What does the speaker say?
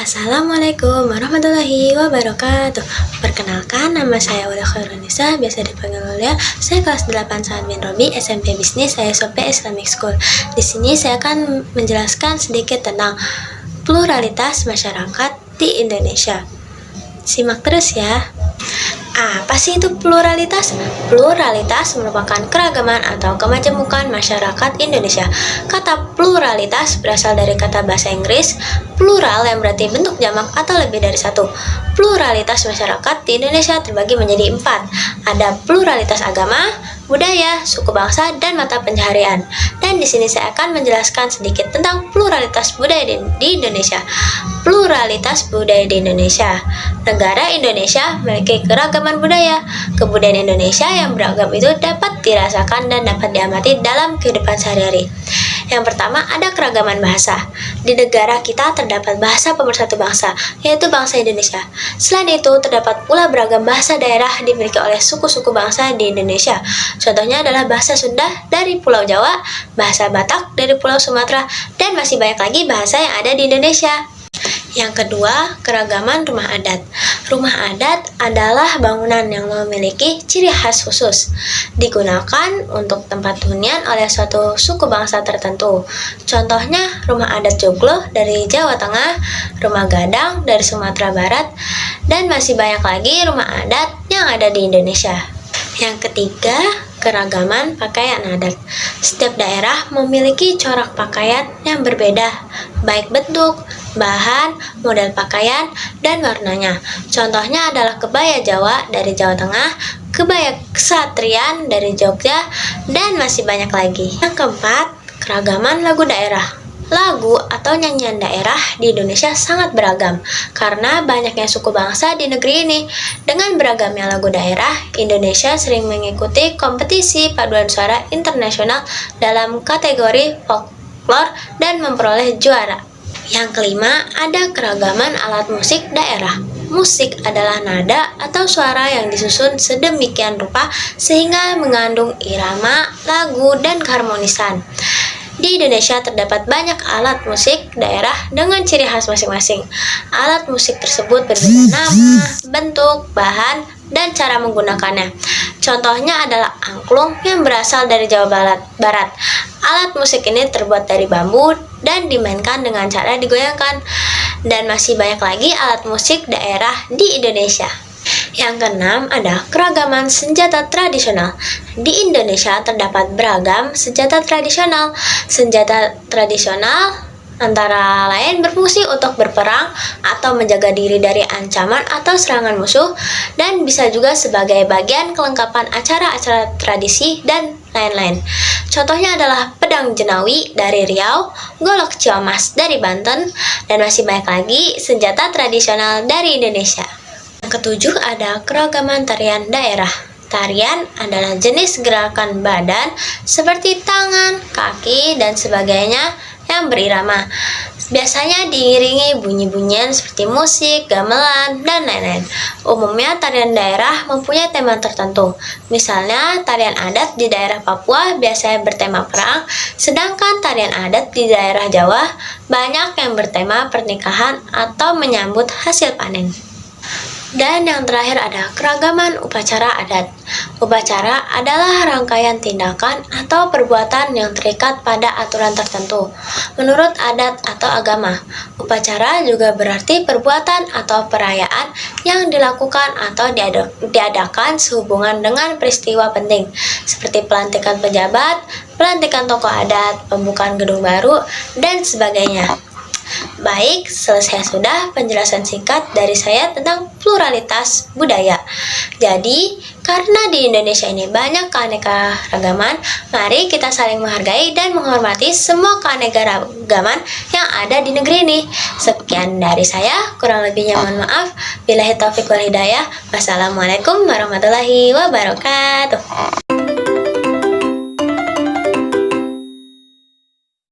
Assalamualaikum warahmatullahi wabarakatuh. Perkenalkan, nama saya Aulia Khairunisa, biasa dipanggil Aulia. Saya kelas 8 Sa'ad bin Robi, SMP Bisnis, SOP Islamic School. Di sini saya akan menjelaskan sedikit tentang pluralitas masyarakat di Indonesia. Simak terus ya. Apa sih itu pluralitas? Pluralitas merupakan keragaman atau kemajemukan masyarakat Indonesia. Kata pluralitas berasal dari kata bahasa Inggris plural yang berarti bentuk jamak atau lebih dari satu. Pluralitas masyarakat di Indonesia terbagi menjadi 4. Ada pluralitas agama, budaya, suku bangsa, dan mata pencaharian. Dan di sini saya akan menjelaskan sedikit tentang pluralitas budaya di Indonesia. Pluralitas budaya di Indonesia. Negara Indonesia memiliki keragaman budaya. Kebudayaan Indonesia yang beragam itu dapat dirasakan dan dapat diamati dalam kehidupan sehari-hari. Yang pertama, ada keragaman bahasa. Di negara kita terdapat bahasa pemersatu bangsa, yaitu bangsa Indonesia. Selain itu, terdapat pula beragam bahasa daerah dimiliki oleh suku-suku bangsa di Indonesia. Contohnya adalah bahasa Sunda dari Pulau Jawa, bahasa Batak dari Pulau Sumatera, dan masih banyak lagi bahasa yang ada di Indonesia. Yang kedua, keragaman rumah adat. Rumah adat adalah bangunan yang memiliki ciri khas khusus, digunakan untuk tempat hunian oleh suatu suku bangsa tertentu. Contohnya, rumah adat Joglo dari Jawa Tengah, rumah Gadang dari Sumatera Barat, dan masih banyak lagi rumah adat yang ada di Indonesia. Yang ketiga, keragaman pakaian adat. Setiap daerah memiliki corak pakaian yang berbeda, baik bentuk, bahan, model pakaian, dan warnanya. Contohnya adalah kebaya Jawa dari Jawa Tengah, kebaya Kesatrian dari Jogja, dan masih banyak lagi. Yang keempat, keragaman lagu daerah. Lagu atau nyanyian daerah di Indonesia sangat beragam karena banyaknya suku bangsa di negeri ini. Dengan beragamnya lagu daerah, Indonesia sering mengikuti kompetisi paduan suara internasional dalam kategori folklore dan memperoleh juara. Yang kelima, ada keragaman alat musik daerah. Musik adalah nada atau suara yang disusun sedemikian rupa sehingga mengandung irama, lagu, dan keharmonisan. Di Indonesia terdapat banyak alat musik daerah dengan ciri khas masing-masing. Alat musik tersebut berbeda nama, bentuk, bahan, dan cara menggunakannya. Contohnya adalah angklung yang berasal dari Jawa Barat. Alat musik ini terbuat dari bambu dan dimainkan dengan cara digoyangkan. Dan masih banyak lagi alat musik daerah di Indonesia. Yang keenam, ada keragaman senjata tradisional. Di Indonesia terdapat beragam senjata tradisional. Senjata tradisional antara lain berfungsi untuk berperang atau menjaga diri dari ancaman atau serangan musuh, dan bisa juga sebagai bagian kelengkapan acara-acara tradisi dan lain-lain. Contohnya adalah pedang Jenawi dari Riau, golok Ciamas dari Banten, dan masih banyak lagi senjata tradisional dari Indonesia. Yang ketujuh, ada keragaman tarian daerah. Tarian adalah jenis gerakan badan seperti tangan, kaki, dan sebagainya yang berirama. Biasanya diiringi bunyi-bunyian seperti musik, gamelan, dan lain-lain. Umumnya tarian daerah mempunyai tema tertentu. Misalnya, tarian adat di daerah Papua biasanya bertema perang, sedangkan tarian adat di daerah Jawa banyak yang bertema pernikahan atau menyambut hasil panen. Dan yang terakhir ada keragaman upacara adat. Upacara adalah rangkaian tindakan atau perbuatan yang terikat pada aturan tertentu menurut adat atau agama. Upacara juga berarti perbuatan atau perayaan yang dilakukan atau diadakan sehubungan dengan peristiwa penting seperti pelantikan pejabat, pelantikan tokoh adat, pembukaan gedung baru, dan sebagainya. Baik, selesai sudah penjelasan singkat dari saya tentang pluralitas budaya. Jadi, karena di Indonesia ini banyak keanekaragaman, mari kita saling menghargai dan menghormati semua keanekaragaman yang ada di negeri ini. Sekian dari saya, kurang lebihnya mohon maaf. Billahi taufiq wal hidayah. Wassalamualaikum warahmatullahi wabarakatuh.